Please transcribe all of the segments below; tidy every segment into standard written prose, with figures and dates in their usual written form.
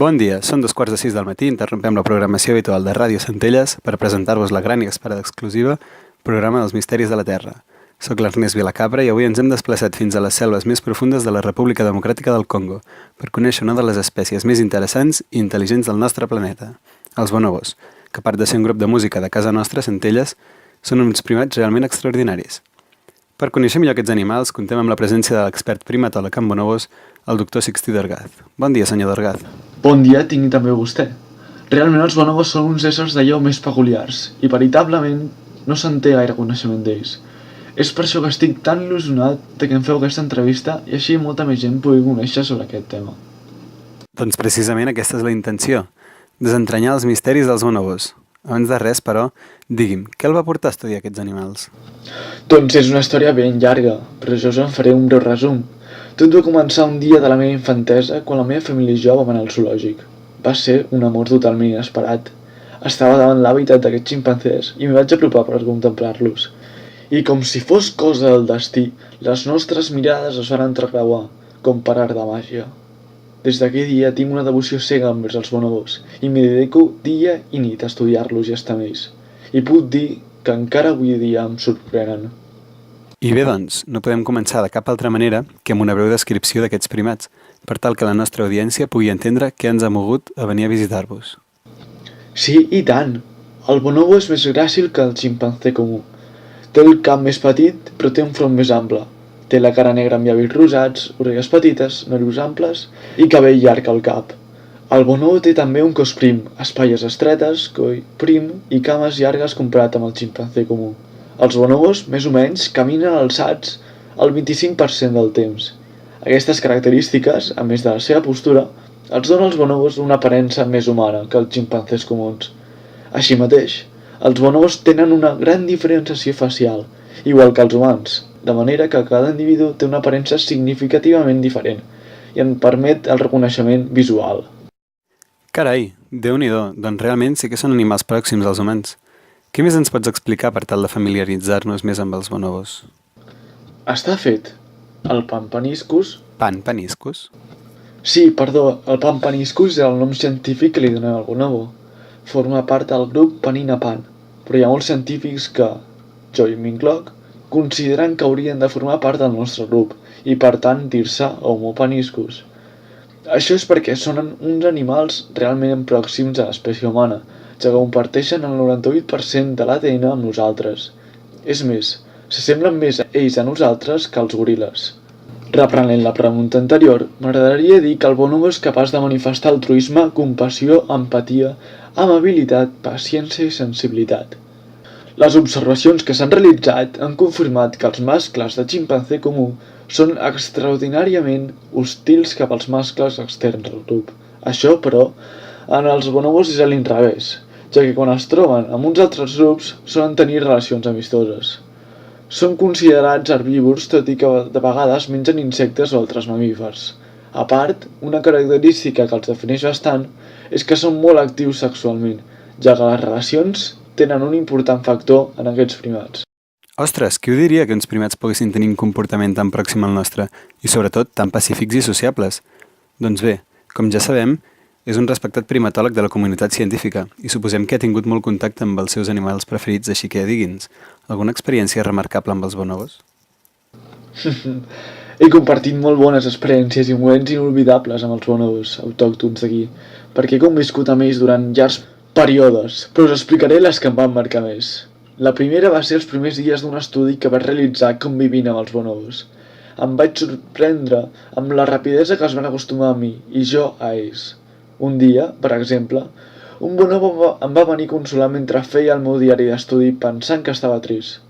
Bon dia, són 2:45 del matí, interrompem la programació habitual de Ràdio Centelles per presentar-vos la gran i esperada exclusiva programa dels Misteris de la Terra. Soc l'Ernest Vilacabra i avui ens hem desplaçat fins a les selves més profundes de la República Democràtica del Congo per conèixer una de les espècies més interessants i intel·ligents del nostre planeta, els bonobos, que a part de ser un grup de música de casa nostra, Centelles, són uns primats realment extraordinaris. Per conèixer millor aquests animals, contem amb la presència de l'expert primatòleg en bonobos, el doctor Sixtí Dorgaz. Bon dia, senyor Dorgaz. Bon dia tinc també vostè. Realment els bonobos són uns éssers d'allò més peculiars i veritablement no se'n té gaire coneixement d'ells. És per això que estic tan il·lusionat de que em feu aquesta entrevista i així molta més gent pugui conèixer sobre aquest tema. Doncs precisament aquesta és la intenció, desentranyar els misteris dels bonobos. Abans de res, però, digui'm, què el va portar a estudiar aquests animals? Doncs és una història ben llarga, però jo us en faré un breu resum. Tot va començar un dia de la meva infantesa quan la meva família i jo vam anar al zoològic. Va ser un amor totalment inesperat. Estava davant l'hàbitat d'aquests ximpanzés i m'hi vaig apropar per contemplar-los. I com si fos cosa del destí, les nostres mirades es van entrecreuar, com per art de màgia. Des d'aquell dia tinc una devoció cega envers els bonobos i m'hi dedico dia i nit a estudiar-los i estar amb ells. I puc dir que encara avui dia em sorprenen. I bé, doncs, no podem començar de cap altra manera que amb una breu descripció d'aquests primats, per tal que la nostra audiència pugui entendre què ens ha mogut a venir a visitar-vos. Sí, i tant! El bonobo és més gràcil que el ximpanzé comú. Té el cap més petit, però té un front més ample. Té la cara negra amb llavis rosats, orelles petites, nervis amples i cabell llarg al cap. El bonobo té també un cos prim, espatlles estretes, coll prim i cames llargues comparat amb el ximpanzé comú. Els bonobos, més o menys, caminen alçats el 25% del temps. Aquestes característiques, a més de la seva postura, els donen als bonobos una aparença més humana que els ximpanzés comuns. Així mateix, els bonobos tenen una gran diferenciació facial, igual que els humans, de manera que cada individu té una aparença significativament diferent i en permet el reconeixement visual. Carai, Déu-n'hi-do, doncs realment sí que són animals pròxims als humans. Què més ens pots explicar per tal de familiaritzar-nos més amb els bonobos? Està fet. El Pampaniscus... Paniscus? Sí, perdó, el Pampaniscus és el nom científic que li donem al bonobo. Forma part del grup Panina Pan, però hi ha molts científics que, jo i m'incloc, consideren que haurien de formar part del nostre grup i per tant dir-se Homo paniscus. Això és perquè són uns animals realment pròxims a l'espècie humana, ja que comparteixen el 98% de l'ADN amb nosaltres. És més, s'assemblen més a ells a nosaltres que als goril·les. Reprenent la pregunta anterior, m'agradaria dir que el bonobo és capaç de manifestar altruisme, compassió, empatia, amabilitat, paciència i sensibilitat. Les observacions que s'han realitzat han confirmat que els mascles de ximpanzé comú són extraordinàriament hostils cap als mascles externs al grup. Això, però, en els bonobos és a l'inrevés, ja que quan es troben amb uns altres grups solen tenir relacions amistoses. Són considerats herbívors, tot i que de vegades mengen insectes o altres mamífers. A part, una característica que els defineix bastant és que són molt actius sexualment, ja que les relacions tenen un important factor en aquests primats. Ostres, qui ho diria que uns primats poguessin tenir un comportament tan pròxim al nostre i sobretot tan pacífics i sociables? Doncs bé, com ja sabem, és un respectat primatòleg de la comunitat científica i suposem que ha tingut molt contacte amb els seus animals preferits, així que digui'ns, alguna experiència remarcable amb els bonobos? He compartit molt bones experiències i moments inolvidables amb els bonobos autòctons d'aquí, perquè he conviscut amb ells durant llargs períodes, però us explicaré les que em van marcar més. La primera va ser els primers dies d'un estudi que vaig realitzar convivint amb els bonobos. Em vaig sorprendre amb la rapidesa que es van acostumar a mi i jo a ells. Un dia, per exemple, un bonobo em va venir a consolar mentre feia el meu diari d'estudi pensant que estava trist.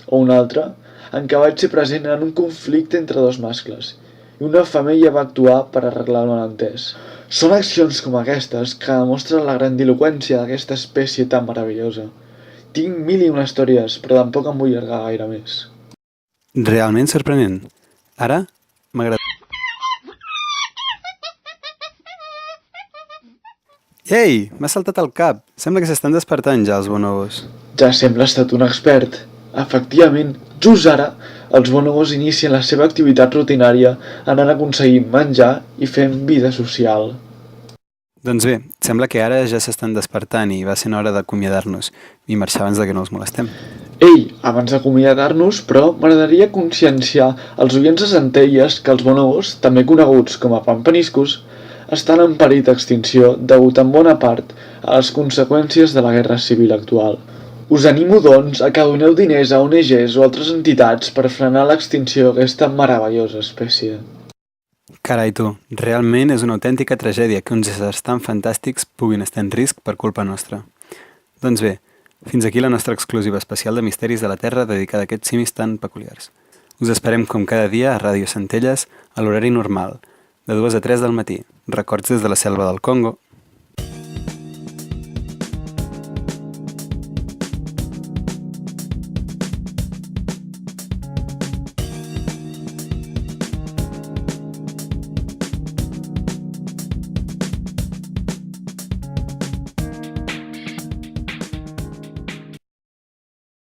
O un altre, en què vaig ser present en un conflicte entre dos mascles, i una femella va actuar per arreglar el malentès. Són accions com aquestes que demostren la grandiloqüència d'aquesta espècie tan meravellosa. Tinc 1001 històries, però tampoc em vull allargar gaire més. Realment sorprenent. Ara, m'agrada... Ei, m'ha saltat al cap. Sembla que s'estan despertant ja els bonobos. Ja sembles tot un expert. Efectivament, just ara, els bonobos inicien la seva activitat rutinària anant aconseguint menjar i fent vida social. Doncs bé, sembla que ara ja s'estan despertant i va ser hora d'acomiadar-nos i marxar abans de que no els molestem. Ei, abans d'acomiadar-nos, però, m'agradaria conscienciar els oients de Centelles que els bonobos, també coneguts com a pampaniscos, estan en perill d'extinció degut en bona part a les conseqüències de la guerra civil actual. Us animo, doncs, a que doneu diners a ONGs o altres entitats per frenar l'extinció d'aquesta meravellosa espècie. Carai tu, realment és una autèntica tragèdia que uns éssers tan fantàstics puguin estar en risc per culpa nostra. Doncs bé, fins aquí la nostra exclusiva especial de Misteris de la Terra dedicada a aquests simis tan peculiars. Us esperem com cada dia a Ràdio Centelles a l'horari normal, de 2 a 3 del matí. Records des de la selva del Congo.